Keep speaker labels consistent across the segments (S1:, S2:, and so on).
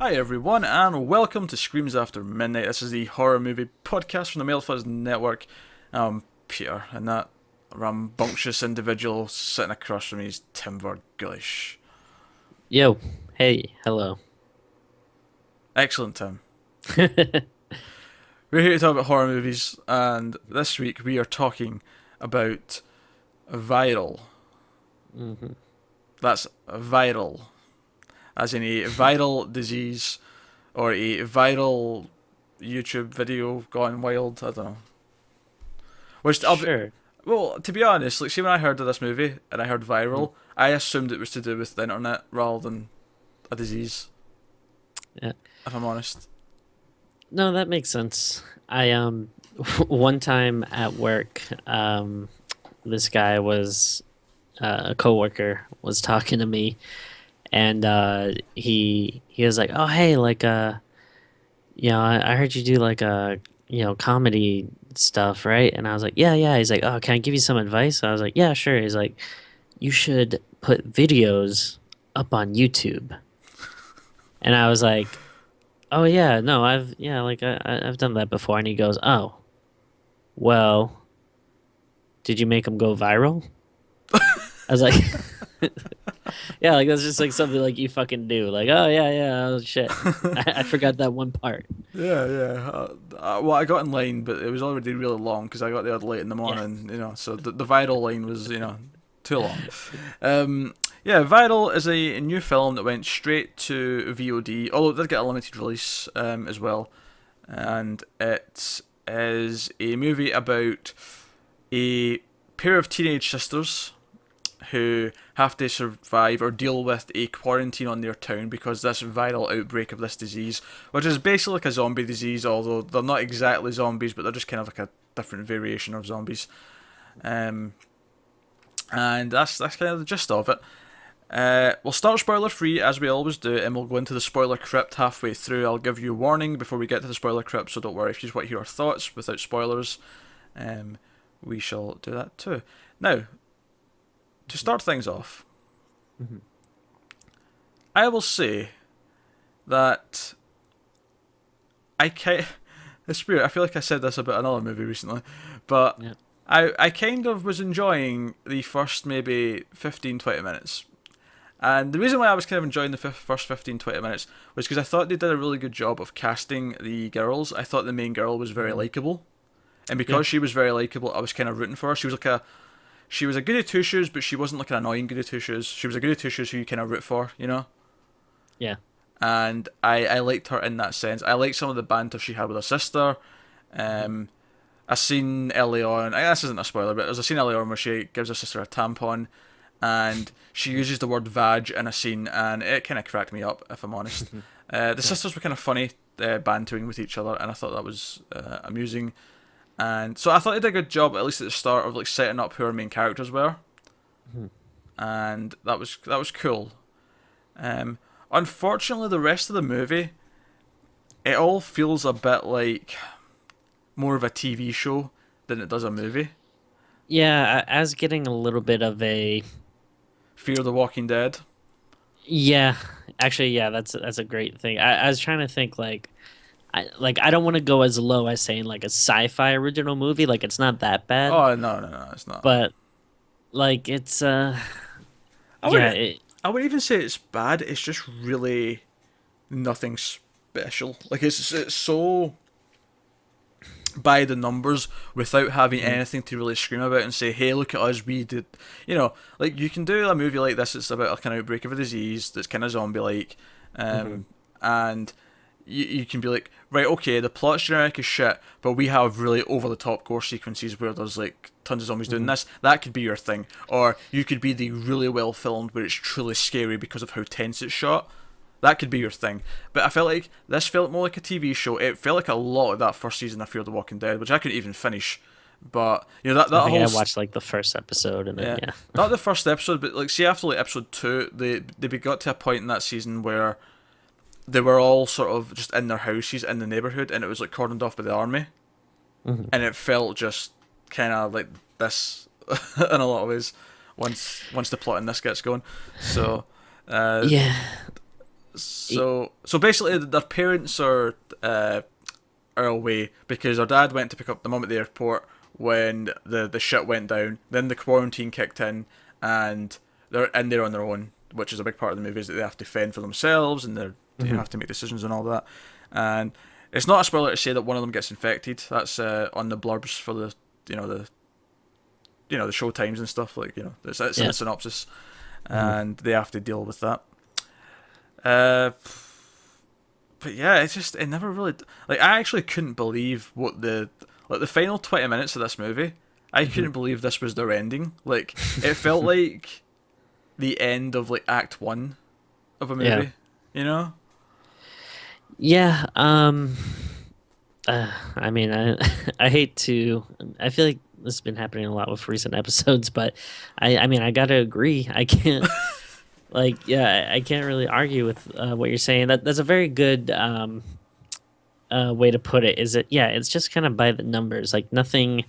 S1: Hi everyone, and welcome to Screams After Midnight. This is the horror movie podcast from the Male Fuzz Network. Peter, and that rambunctious individual sitting across from me is Tim Vergulish.
S2: Yo, hey, hello.
S1: Excellent, Tim. We're here to talk about horror movies, and this week we are talking about viral.
S2: hmm
S1: That's viral, as in a viral disease or a viral YouTube video gone wild. I don't know. Which
S2: Sure.
S1: well, to be honest, like see when I heard of this movie and I heard
S2: Mhm.
S1: viral, I assumed it was to do with the internet rather than a disease.
S2: Yeah.
S1: If I'm honest.
S2: No, that makes sense. I one time at work, this guy was a coworker was talking to me, and he was like, "Oh, hey, I heard you do comedy stuff, right?" And I was like, "Yeah, yeah." He's like, "Oh, can I give you some advice?" I was like, "Yeah, sure." He's like, "You should put videos up on YouTube." And I was like, "Oh yeah, no, I've done that before." And he goes, "Oh, well, did you make them go viral?" I was like, "Yeah, like that's just like something like you fucking do." Like, "Oh yeah, yeah, oh shit, I forgot that one part."
S1: Yeah. Well, I got in line, but it was already really long because I got there late in the
S2: Yeah.
S1: morning. So the viral line was too long. Yeah, Viral is a new film that went straight to VOD, although it did get a limited release as well, and it is a movie about a pair of teenage sisters who have to survive or deal with a quarantine on their town because this viral outbreak of this disease, which is basically like a zombie disease, although they're not exactly zombies, but they're just kind of like a different variation of zombies. Um, and that's kind of the gist of it. We'll start spoiler free as we always do, and we'll go into the spoiler crypt halfway through. I'll give you a warning before we get to the spoiler crypt, so don't worry if you just want to hear our thoughts without spoilers. Um, we shall do that too. Now, to start things off,
S2: Mhm.
S1: I will say that I kind it's weird. I feel like I said this about another movie recently, but
S2: Yeah.
S1: I kind of was enjoying the first maybe 15-20 minutes. And the reason why I was kind of enjoying the first 15-20 minutes was because I thought they did a really good job of casting the girls. I thought the main girl was very
S2: Mhm.
S1: likable. And
S2: Yeah.
S1: because she was very likable, I was kind of rooting for her. She was a goody two shoes, but she wasn't like an annoying goody two shoes. She was a goody two shoes who you kind of root for.
S2: Yeah.
S1: And I liked her in that sense. I liked some of the banter she had with her sister.
S2: Mhm.
S1: Um, I seen early on. This isn't a spoiler, but there's a scene early on where she gives her sister a tampon, and she uses the word "vag" in a scene, and it kind of cracked me up, if I'm honest. The
S2: Yeah.
S1: sisters were kind of funny, bantering with each other, and I thought that was amusing. And so I thought they did a good job, at least at the start, of like setting up who our main characters were,
S2: Mhm.
S1: and that was cool. Um, Unfortunately, the rest of the movie, it all feels a bit like more of a TV show than it does a movie.
S2: Yeah, I was getting a little bit of a
S1: Fear the Walking Dead.
S2: yeah. Actually, yeah, that's a great thing. I was trying to think I don't want to go as low as saying like a sci-fi original movie. Like it's not that bad,
S1: Oh no, it's not.
S2: but like it's
S1: I
S2: yeah,
S1: wouldn't.
S2: it
S1: I wouldn't even say it's bad. It's just really nothing special. Like it's so by the numbers without having
S2: mhm,
S1: anything to really scream about and say, "Hey, look at us, we did." Like you can do a movie like this. It's about like an outbreak of a disease that's kind of zombie-like,
S2: mhm,
S1: and you can be like, right, okay, the plot's generic as shit, but we have really over the top gore sequences where there's like tons of zombies doing
S2: mhm.
S1: this. That could be your thing, or you could be the really well filmed where it's truly scary because of how tense it's shot. That could be your thing. But I felt like this felt more like a TV show. It felt like a lot of that first season of Fear the Walking Dead, which I couldn't even finish. But that
S2: I
S1: that
S2: think
S1: whole
S2: I watched like the first episode and then
S1: yeah,
S2: yeah.
S1: not the first episode, but like see after like episode two, they got to a point in that season where they were all sort of just in their houses in the neighborhood, and it was like cordoned off by the army,
S2: Mhm.
S1: and it felt just kind of like this in a lot of ways. Once the plot in this gets going, so uh,
S2: Yeah.
S1: So basically, their parents are away because her dad went to pick up the mum at the airport when the shit went down. Then the quarantine kicked in, and they're in there on their own, which is a big part of the movie. Is that they have to fend for themselves, and they have to make decisions and all that. And it's not a spoiler to say that one of them gets infected. That's on the blurbs for the the show times and stuff. Like it's in the synopsis, and they have to deal with that. But yeah, it never really like I actually couldn't believe what the final 20 minutes of this movie. I couldn't believe this was their ending. Like it felt like the end of like Act 1 of a movie.
S2: Yeah.
S1: You know?
S2: Yeah. I mean, I hate to. I feel like this has been happening a lot with recent episodes, but I mean, I gotta agree. I can't. Like, yeah, I can't really argue with what you're saying. That's a very good way to put it. Is that yeah? It's just kind of by the numbers. Like nothing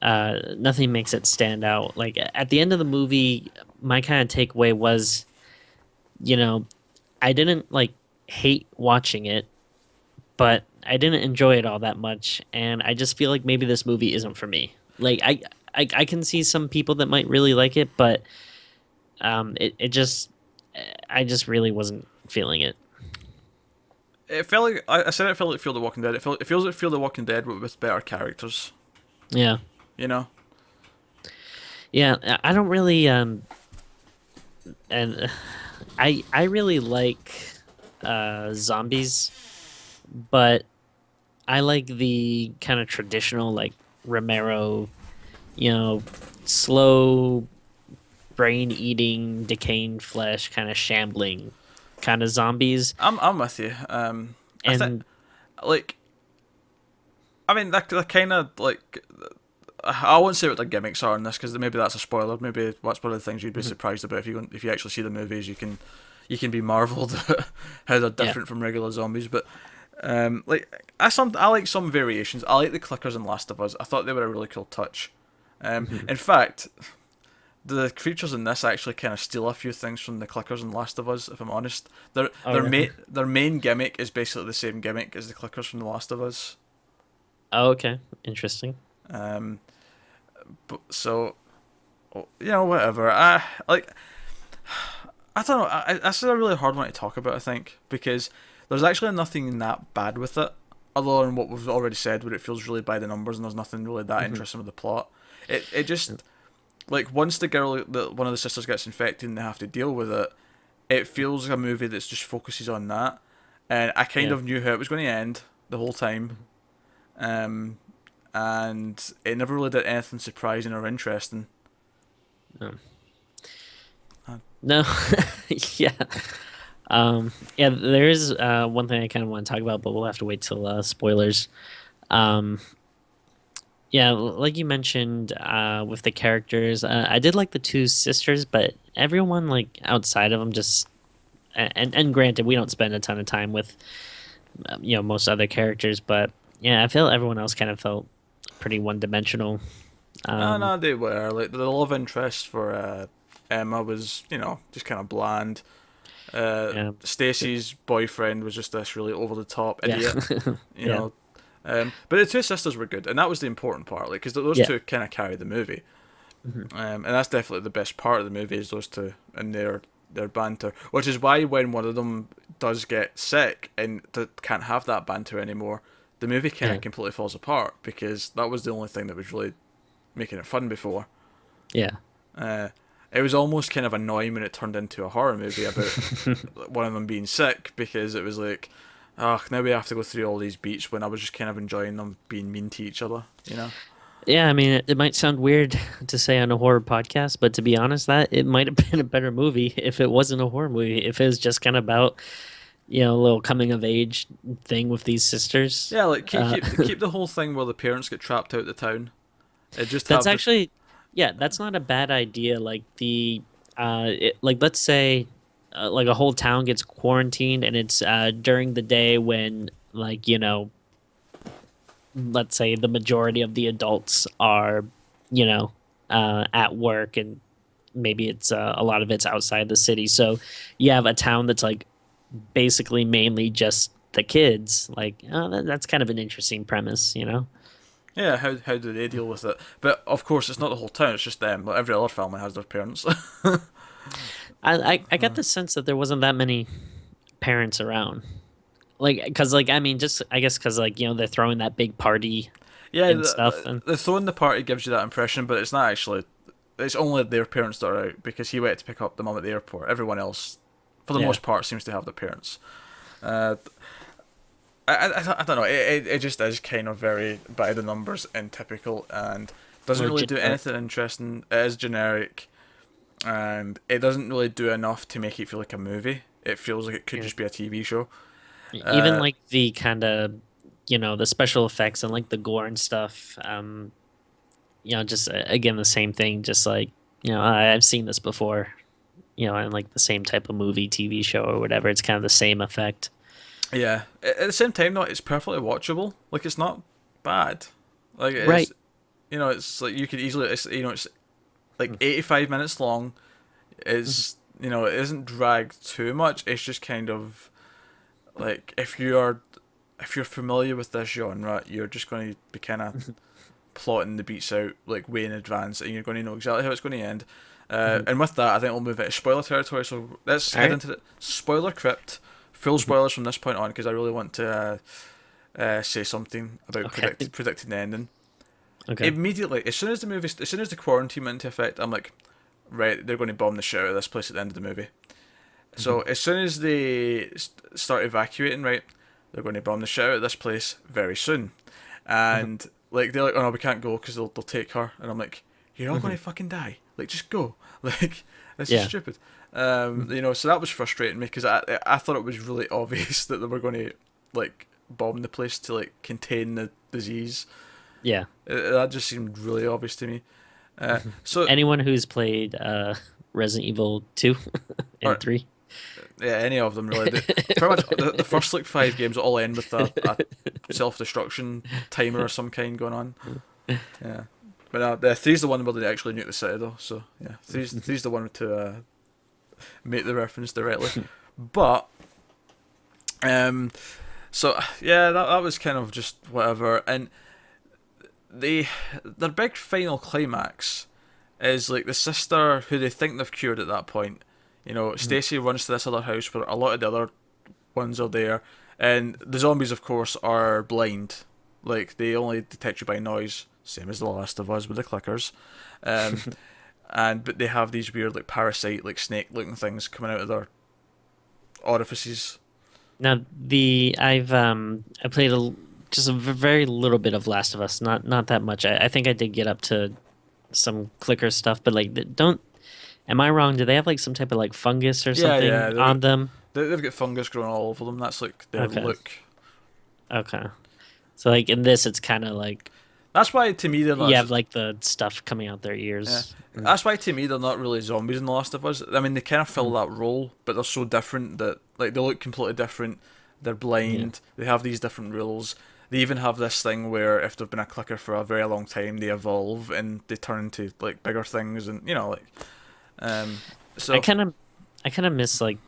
S2: makes it stand out. Like at the end of the movie, my kind of takeaway was, I didn't like hate watching it, but I didn't enjoy it all that much, and I just feel like maybe this movie isn't for me. Like I can see some people that might really like it, but it just I just really wasn't feeling it.
S1: It felt like I said it felt like Fear the Walking Dead. It feels like Fear the Walking Dead with better characters.
S2: Yeah.
S1: You know.
S2: Yeah, I don't really and I really like zombies, but I like the kind of traditional like Romero, slow brain eating, decaying flesh, kind of shambling, kind of zombies.
S1: I'm with you. I think like, I mean they're kind of like. I won't say what their gimmicks are in this because maybe that's a spoiler. Maybe that's one of the things you'd be surprised about if you actually see the movies. You can be marveled at how they're different from regular zombies. But like I like some variations. I like the clickers in Last of Us. I thought they were a really cool touch. In fact, the creatures in this actually kind of steal a few things from the clickers in Last of Us. If I'm honest, their main gimmick is basically the same gimmick as the clickers from The Last of Us.
S2: Oh, okay, interesting.
S1: But so, whatever. I don't know. This is a really hard one to talk about. I think because there's actually nothing that bad with it, other than what we've already said, where it feels really by the numbers and there's nothing really that interesting with the plot. It just like once one of the sisters gets infected and they have to deal with it, it feels like a movie that just focuses on that, and I kind of knew how it was going to end the whole time. And it never really did anything surprising or interesting.
S2: No. Yeah. Yeah, there is one thing I kind of want to talk about, but we'll have to wait till spoilers. Yeah, like you mentioned with the characters, I did like the two sisters, but everyone like outside of them just and granted, we don't spend a ton of time with most other characters, but yeah, I feel everyone else kind of felt pretty one-dimensional.
S1: No, they were. Like the love interest for Emma was, just kind of bland. Stacy's boyfriend was just this really over-the-top idiot. But the two sisters were good, and that was the important part, like because those two kind of carry the movie. And that's definitely the best part of the movie is those two and their banter, which is why when one of them does get sick and can't have that banter anymore, the movie kind of completely falls apart because that was the only thing that was really making it fun before.
S2: Yeah.
S1: It was almost kind of annoying when it turned into a horror movie about one of them being sick because it was like, now we have to go through all these beats when I was just kind of enjoying them being mean to each other,
S2: Yeah, I mean, it might sound weird to say on a horror podcast, but to be honest, that it might have been a better movie if it wasn't a horror movie, if it was just kind of about a little coming of age thing with these sisters.
S1: Yeah, like keep the whole thing where the parents get trapped out the town.
S2: That's not a bad idea. Like let's say like a whole town gets quarantined and it's during the day when let's say the majority of the adults are at work and maybe it's a lot of it's outside the city. So you have a town that's like basically mainly just the kids. Like, oh, that's kind of an interesting premise, you know?
S1: Yeah, how do they deal with it? But of course, it's not the whole town; it's just them. Like every other family has their parents.
S2: I got the sense that there wasn't that many parents around. Like, because, like, I mean, just, I guess, because, like, they're throwing that big party
S1: Yeah,
S2: and stuff. And
S1: the throwing the party gives you that impression, but it's not actually. It's only their parents that are out because he went to pick up the mum at the airport. Everyone else, for the
S2: yeah,
S1: most part, seems to have their parents. Uh, I don't know. It just is kind of very by the numbers and typical, and doesn't
S2: more
S1: really do
S2: generic.
S1: anything interesting. It is generic, and it doesn't really do enough to make it feel like a movie. It feels like it could
S2: Yeah.
S1: just be a TV show.
S2: Even
S1: Uh,
S2: like the kind of, the special effects and like the gore and stuff. Just again, the same thing. Just like, I've seen this before, in like the same type of movie, TV show, or whatever. It's kind of the same effect.
S1: yeah. At the same time, though, it's perfectly watchable. Like it's not bad. Like
S2: Right.
S1: it's it's like you could easily it's like 85 minutes long. It's it isn't dragged too much. It's just kind of like if you're familiar with this genre, you're just going to be kind of plotting the beats out like way in advance, and you're going to know exactly how it's going to end. And with that, I think we'll move into spoiler territory. So let's
S2: All
S1: head
S2: right.
S1: into the spoiler crypt. Full spoilers from this point on because I really want to say something about
S2: Okay.
S1: predicting the ending.
S2: Okay.
S1: Immediately, as soon as the quarantine went into effect, I'm like, right, they're going to bomb the shit out of this place at the end of the movie. So as soon as they start evacuating, right, they're going to bomb the shit out of this place very soon, and like they're like, oh no, we can't go because they'll take her, and I'm like, you're all going to fucking die, like just go, like this is
S2: Yeah.
S1: stupid, so that was frustrating me because I thought it was really obvious that they were going to like bomb the place to like contain the disease.
S2: Yeah.
S1: That just seemed really obvious to me. So
S2: Anyone who's played Resident Evil 2 and
S1: or
S2: 3.
S1: yeah, any of them really. Pretty much the first like 5 games all end with a self destruction timer or some kind going on. Yeah, but the three's the one where they actually nuke the city though. So yeah, three's the one to make the reference directly. But so yeah, that was kind of just whatever. And their big final climax is like the sister who they think they've cured at that point. Stacy runs to this other house where a lot of the other ones are there, and the zombies, of course, are blind. Like they only detect you by noise, same as The Last of Us with the clickers. Um, but they have these weird like parasite, like snake-looking things coming out of their orifices.
S2: Now I played just a very little bit of Last of Us, not that much. I think I did get up to some clicker stuff, but like don't am I wrong? Do they have like some type of like fungus or
S1: Yeah,
S2: something
S1: yeah,
S2: on them?
S1: they've got fungus growing all over them. That's like their
S2: Okay.
S1: look.
S2: Okay. So like in this it's kind of like
S1: That's why to me they're
S2: you
S1: not.
S2: have like the stuff coming out their
S1: Yeah,
S2: ears.
S1: that's why to me they're not really zombies in The Last of Us. I mean, they kind of fill that role, but they're so different that like they look completely different. They're
S2: Yeah.
S1: blind. They have these different rules. They even have this thing where if they've been a clicker for a very long time, they evolve and they turn into like bigger things, and um.
S2: I
S1: So
S2: kind of I kind of miss like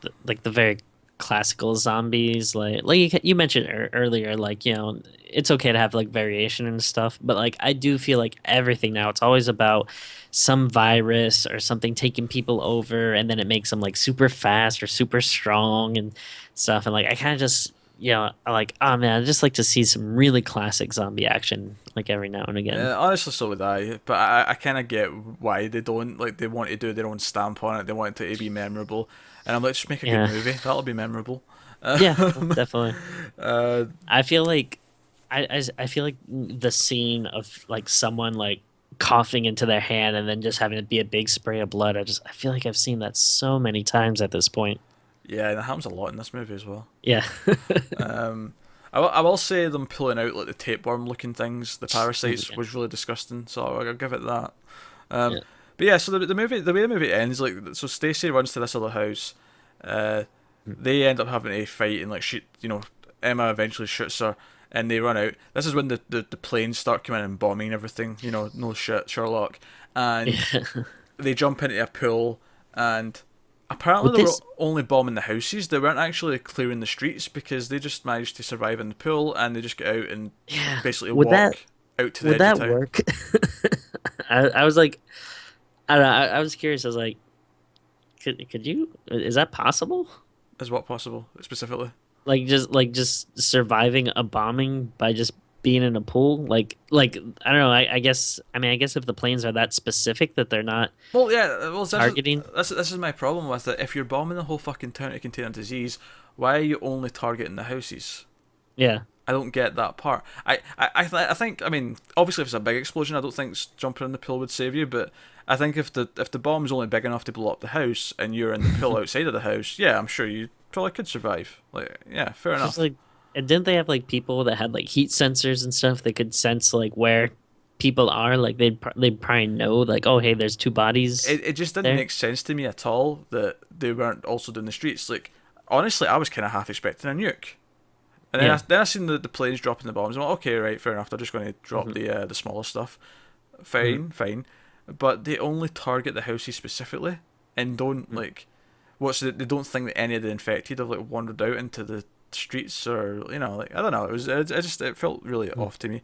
S2: the very classical zombies like you mentioned earlier like it's okay to have like variation and stuff but like I do feel like everything now it's always about some virus or something taking people over and then it makes them like super fast or super strong and stuff and like I kind of just I like oh man I just like to see some really classic zombie action like every now and again.
S1: honestly, so would I. But I kind of get why they don't like. They want to do their own stamp on it. They want it to be memorable, and I'm like, just make a good
S2: Yeah.
S1: movie. That'll be memorable.
S2: Yeah, definitely.
S1: Uh,
S2: I feel like I feel like the scene of like someone like coughing into their hand and then just having it be a big spray of blood. I feel like I've seen that so many times at this point.
S1: yeah, and it happens a lot in this movie as well.
S2: Yeah.
S1: Um, I will say them pulling out like the tapeworm looking things, the parasites,
S2: Yeah.
S1: was really disgusting. So I'll give it that.
S2: Yeah.
S1: But yeah, so the way the movie ends, like, so Stacy runs to this other house. Uh, they end up having a fight and like shoot. Emma eventually shoots her, and they run out. This is when the planes start coming and bombing everything. No shit, Sherlock, and
S2: Yeah.
S1: they jump into a pool, and apparently
S2: With
S1: they were
S2: this,
S1: only bombing the houses. They weren't actually clearing the streets because they just managed to survive in the pool and they just get out and
S2: yeah,
S1: basically
S2: would that
S1: walk out to the
S2: would
S1: edge of
S2: that
S1: town.
S2: work? I was like, I don't know. I was curious. I was like, could you? Is that possible?
S1: Is what possible specifically?
S2: Like just surviving a bombing by just being in a pool? Like I don't know. I guess I mean I guess if the planes are that specific that they're not
S1: Well, yeah. Well,
S2: targeting.
S1: this is my problem with it. If you're bombing the whole fucking town to contain a disease, why are you only targeting the houses?
S2: Yeah.
S1: I don't get that part. I think, I mean, obviously if it's a big explosion, I don't think jumping in the pool would save you. But I think if the bomb's only big enough to blow up the house and you're in the pool outside of the house, yeah, I'm sure you probably could survive. Like, yeah, fair
S2: Just
S1: enough.
S2: like, and didn't they have like people that had like heat sensors and stuff that could sense like where people are? Like they'd probably know like, oh hey, there's two bodies
S1: It just didn't
S2: there.
S1: make sense to me at all that they weren't also doing the streets. Like, honestly, I was kind of half expecting a nuke. And
S2: Yeah.
S1: then I seen the planes dropping the bombs. I'm like, okay, right, fair enough. They're just going to drop
S2: Hmm.
S1: the smaller stuff.
S2: Hmm.
S1: Fine, fine. But they only target the houses specifically, and don't like. They don't think that any of the infected have like wandered out into the streets or like I don't know. It felt really
S2: Hmm.
S1: off to me.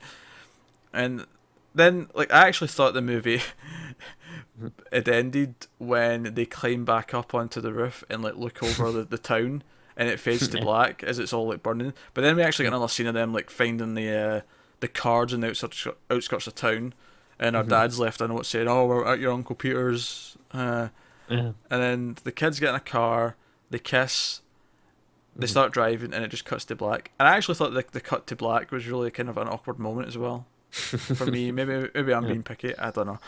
S1: And then like I actually thought the movie it ended when they climb back up onto the roof and like look over the town and it fades to
S2: Yeah.
S1: black as it's all like burning. But then we actually get another scene of them like finding the cards in the outskirts of town, and our
S2: Hmm.
S1: dad's left a note saying, "Oh, we're at your Uncle Peter's."
S2: Yeah.
S1: And then the kids get in a car, they kiss, they
S2: Hmm.
S1: start driving, and it just cuts to black. And I actually thought the cut to black was really kind of an awkward moment as well for me. Maybe I'm
S2: Yeah.
S1: being picky. I don't know.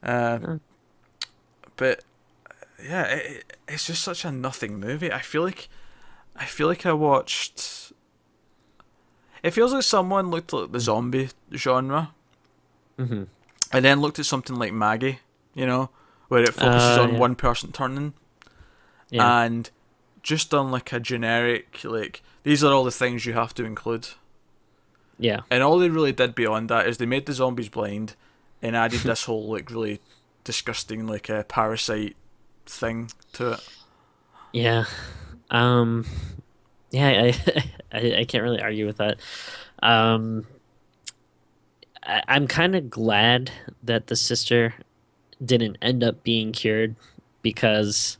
S1: Uh,
S2: Uh,
S1: but yeah, it's just such a nothing movie. I feel like I watched. It feels like someone looked at the zombie genre
S2: mhm.
S1: and then looked at something like Maggie, where it focuses on
S2: Yeah.
S1: one person turning
S2: Yeah.
S1: and just done like a generic like these are all the things you have to include.
S2: Yeah.
S1: And all they really did beyond that is they made the zombies blind and added this whole like really disgusting like a parasite thing to it.
S2: Yeah. Um yeah, I can't really argue with that. Um I'm kind of glad that the sister didn't end up being cured because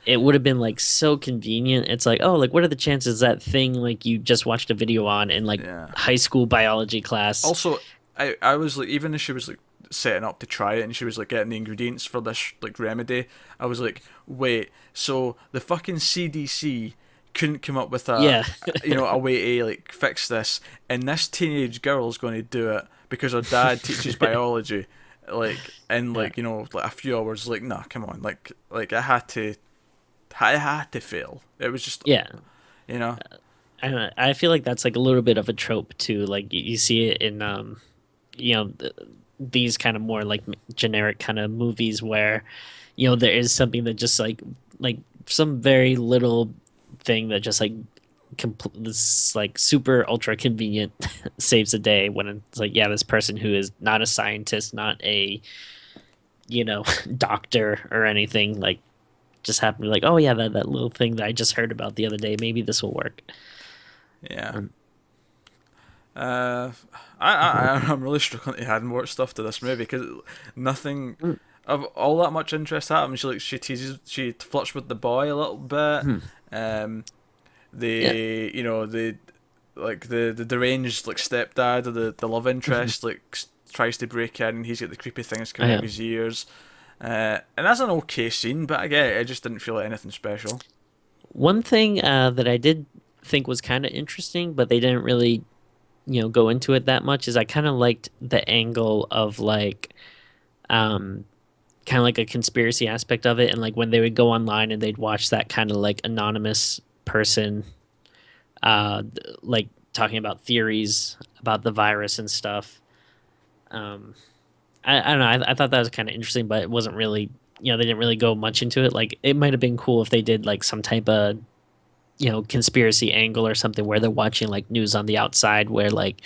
S2: it would have been like so convenient. It's like, oh, like what are the chances that thing like you just watched a video on in like
S1: Yeah.
S2: high school biology class?
S1: Also, I was like, even as she was like setting up to try it and she was like getting the ingredients for this like remedy, I was like, wait, so the fucking CDC couldn't come up with
S2: Yeah.
S1: a way to like fix this, and this teenage girl's going to do it because her dad teaches biology, like in
S2: Yeah.
S1: like like a few hours. Like, nah, come on, I had to fail. It was just
S2: Yeah.
S1: you know
S2: I don't know. I feel like that's like a little bit of a trope too. Like you see it in you know, these kind of more like generic kind of movies where, there is something that just like some very little thing that just like this like super ultra convenient saves the day when it's like, yeah, this person who is not a scientist, not a, doctor or anything, like just happened to be like, oh yeah, that little thing that I just heard about the other day, maybe this will work.
S1: yeah.
S2: Um,
S1: Uh, I'm really struggling to add more stuff to this movie because nothing
S2: mm,
S1: of all that much interest happens. She flirts with the boy a little bit.
S2: mhm.
S1: Um,
S2: Yeah.
S1: the like the deranged like stepdad or the love
S2: Mhm.
S1: interest like tries to break in and he's got the creepy things
S2: Oh,
S1: coming out
S2: yeah.
S1: of his ears. And that's an okay scene, but again, I just didn't feel like anything special.
S2: One thing that I did think was kind of interesting, but they didn't really, go into it that much, is I kind of liked the angle of like, um, kind of like a conspiracy aspect of it, and like when they would go online and they'd watch that kind of like anonymous person, like talking about theories about the virus and stuff. Um, I don't know. I thought that was kind of interesting, but it wasn't really, they didn't really go much into it. Like it might have been cool if they did like some type of, conspiracy angle or something where they're watching like news on the outside where like,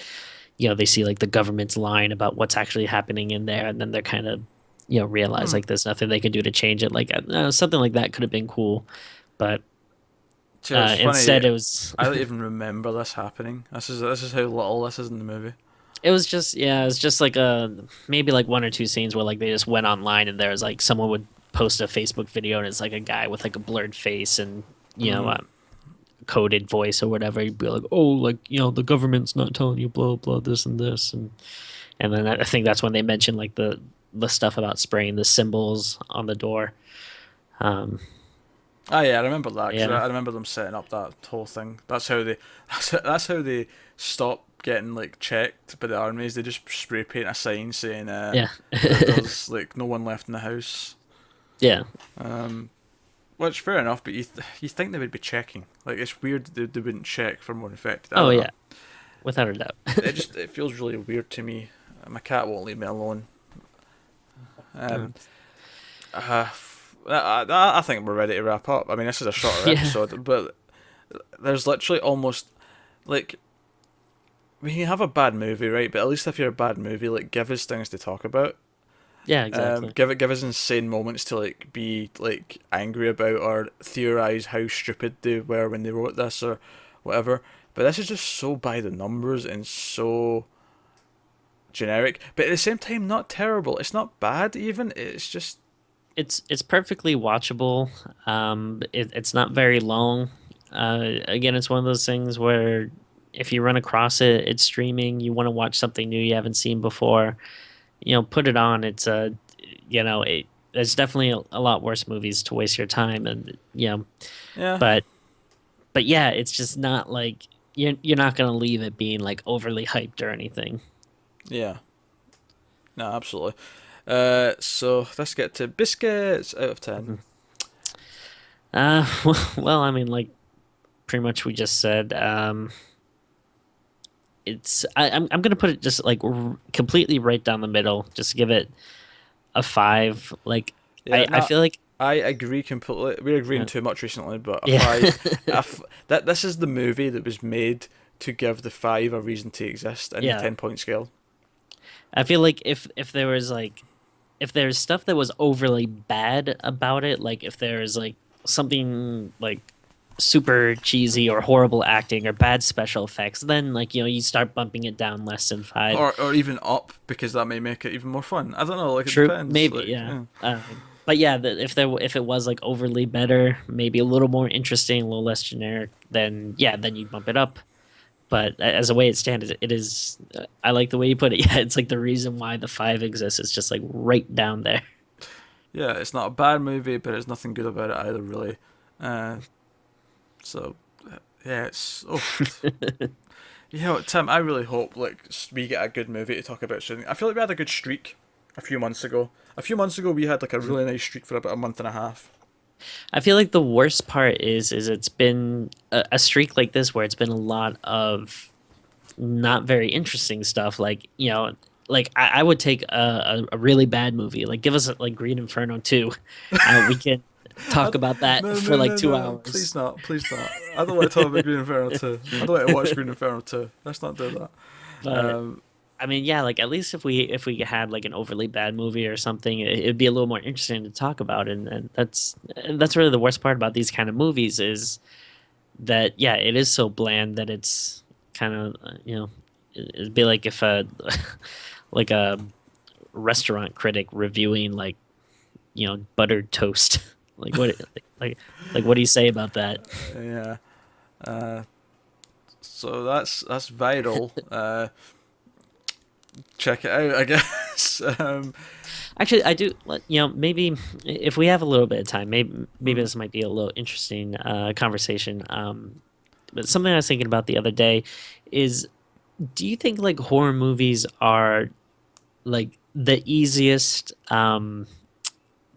S2: they see like the government's lying about what's actually happening in there, and then they're kind of, realize
S1: Hmm.
S2: like there's nothing they can do to change it. Like something like that could have been cool, but
S1: So it's funny.
S2: instead it was
S1: I don't even remember this happening. This is how little this is in the movie.
S2: it was just yeah, it was just like a maybe like one or two scenes where like they just went online and there was like someone would post a Facebook video and it's like a guy with like a blurred face and
S1: Mm.
S2: coded voice or whatever. You'd be like, oh, like the government's not telling you blah blah this and this and then I think that's when they mentioned like the stuff about spraying the symbols on the door. Um,
S1: Ah, yeah, I remember that because
S2: yeah,
S1: I remember them setting up that whole thing. That's how they. That's how they stop getting like checked by the armies. They just spray paint a sign saying
S2: yeah,
S1: there's like no one left in the house.
S2: yeah.
S1: Um, which fair enough, but you think they would be checking? Like it's weird that they wouldn't check for more infected. I
S2: Oh
S1: don't know.
S2: yeah, without a doubt.
S1: It feels really weird to me. My cat won't leave me alone.
S2: Uh,
S1: Um, uh, I think we're ready to wrap up. I mean, this is a shorter
S2: yeah,
S1: episode, but there's literally almost like we can have a bad movie, right? But at least if you're a bad movie, like give us things to talk about.
S2: yeah, exactly.
S1: Give us insane moments to like be like angry about or theorize how stupid they were when they wrote this or whatever. But this is just so by the numbers and so generic, but at the same time not terrible. It's not bad even. It's just
S2: It's perfectly watchable. It's not very long. Again, it's one of those things where if you run across it, it's streaming. You want to watch something new you haven't seen before. Put it on. It's a, there's definitely a lot worse movies to waste your time, and
S1: yeah,
S2: but yeah, it's just not like you're not gonna leave it being like overly hyped or anything.
S1: yeah. No, absolutely. So let's get to biscuits out of 10.
S2: Mhm. Well, I mean, like pretty much we just said. I'm gonna put it just like completely right down the middle. Just give it a 5. Like
S1: Yeah,
S2: I
S1: no,
S2: feel like
S1: I agree completely. We're agreeing
S2: uh,
S1: too much recently, but a
S2: yeah.
S1: five, that this is the movie that was made to give the five a reason to exist in the
S2: Yeah.
S1: 10 point scale.
S2: I feel like if there was like if there's stuff that was overly bad about it, like if there's like something like super cheesy or horrible acting or bad special effects, then like you start bumping it down less than 5.
S1: Or even up because that may make it even more fun. I don't know, like it
S2: True,
S1: depends.
S2: maybe,
S1: Like
S2: yeah.
S1: yeah.
S2: But yeah, if it was like overly better, maybe a little more interesting, a little less generic, then yeah, then you bump it up. But as a way it stands, it is. I like the way you put it. Yeah, it's like the reason why the 5 exists. It's just like right down there.
S1: Yeah, it's not a bad movie, but there's nothing good about it either, really. Uh, so yeah, it's Tim. I really hope like we get a good movie to talk about soon. I feel like we had a good streak a few months ago. A few months ago, we had like a really nice streak for about a month and a half.
S2: I feel like the worst part is it's been a streak like this where it's been a lot of not very interesting stuff. Like like I would take a really bad movie. Like give us like Green Inferno 2. We can
S1: I,
S2: talk about that
S1: no,
S2: for
S1: no,
S2: like
S1: no,
S2: two
S1: no! Please
S2: hours.
S1: not, please not. I don't want to talk about Green Inferno 2. I don't want to watch Green Inferno 2. Let's not do that.
S2: But
S1: Um,
S2: I mean, yeah, like at least if we had like an overly bad movie or something, it'd be a little more interesting to talk about. And that's really the worst part about these kind of movies is that yeah, it is so bland that it's kind of it'd be like if a like a restaurant critic reviewing like buttered toast. Like what like what do you say about that?
S1: yeah. Uh, so that's vital. Check it out, I guess.
S2: Actually, I do. Maybe if we have a little bit of time, maybe
S1: mm,
S2: this might be a little interesting conversation. But something I was thinking about the other day is, do you think like horror movies are like the easiest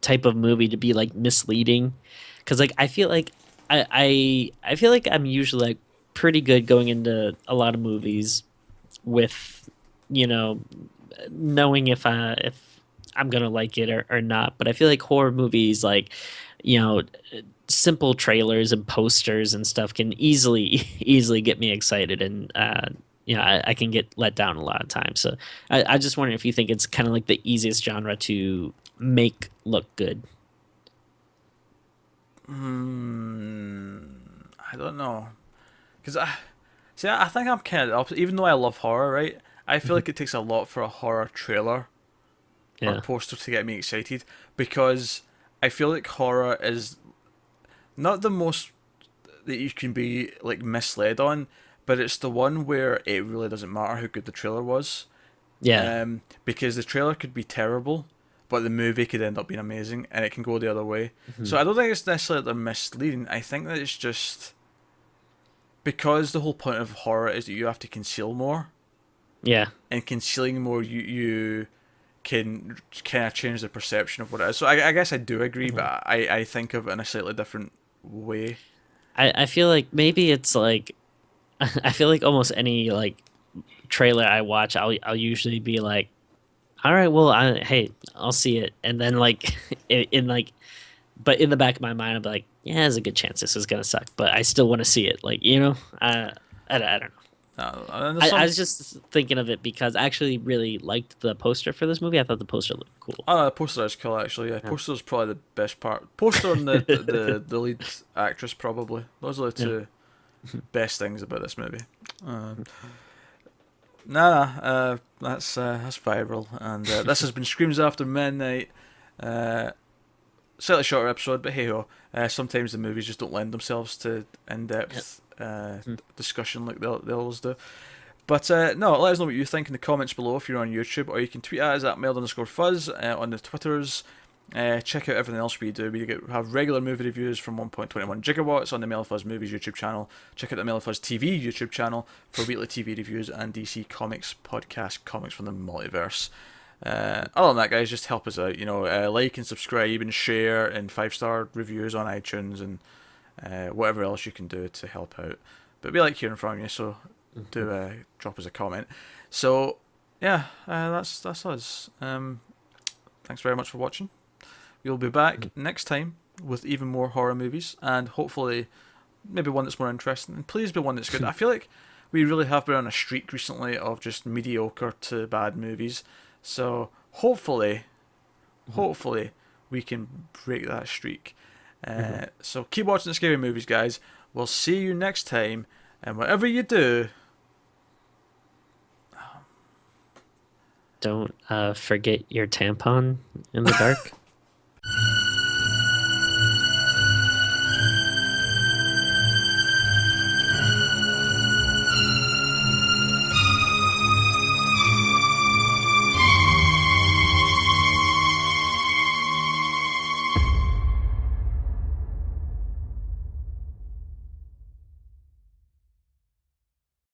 S2: type of movie to be like misleading? Because like I feel like I feel like I'm usually like pretty good going into a lot of movies with you know knowing if I'm gonna like it or not. But I feel like horror movies, like you know, simple trailers and posters and stuff can easily easily get me excited, and I can get let down a lot of times. So I just wonder if you think it's kind of like the easiest genre to make look good?
S1: I don't know, because I think I'm kind of the opposite. Even though I love horror, right? I feel like it takes a lot for a horror trailer or
S2: Yeah.
S1: poster to get me excited, because I feel like horror is not the most that you can be like misled on, but it's the one where it really doesn't matter how good the trailer was,
S2: Yeah.
S1: because the trailer could be terrible, but the movie could end up being amazing, and it can go the other way.
S2: Hmm.
S1: So I don't think it's necessarily that they're misleading. I think that it's just because the whole point of horror is that you have to conceal more,
S2: Yeah.
S1: and concealing more, you can kind of change the perception of what it is. So I guess I do agree, but
S2: Mhm.
S1: I think of it in a slightly different way.
S2: I feel like maybe it's like I feel like almost any like trailer I watch, I'll usually be like, all right, well, hey, I'll see it, and then like in like, but in the back of my mind, I'll be like, yeah, there's a good chance this is gonna suck, but I still want to see it. Like, I don't know.
S1: And there's
S2: I
S1: some.
S2: was just thinking of it because I actually really liked the poster for this movie. I thought the poster looked cool.
S1: Oh, no, the poster is cool actually. Yeah,
S2: Yeah.
S1: poster is probably the best part. Poster and the lead actress probably. Those are the
S2: Yeah.
S1: two best things about this movie. Nah, that's viral, and this has been Screams After Midnight. Uh, Slightly shorter episode, but hey ho. Sometimes the movies just don't lend themselves to
S2: Yeah.
S1: in-depth
S2: Hmm.
S1: discussion like they always do. But no, let us know what you think in the comments below if you're on YouTube, or you can tweet at us at @mailed_fuzz on the Twitters. Check out everything else we do. Have regular movie reviews from 1.21 gigawatts on the Mail of Fuzz Movies YouTube channel. Check out the Mail of Fuzz TV YouTube channel for weekly TV reviews and DC Comics podcast, Comics from the Multiverse. Other than that, guys, just help us out. Like and subscribe and share and 5-star reviews on iTunes and whatever else you can do to help out. But we like hearing from you, so do drop us a comment. So yeah, that's us. Thanks very much for watching. We'll be back next time with even more horror movies, and hopefully maybe one that's more interesting, and please be one that's good. I feel like we really have been on a streak recently of just mediocre to bad movies, so hopefully we can break that streak. So keep watching the scary movies, guys. We'll see you next time, and whatever you do,
S2: Don't forget your tampon in the dark.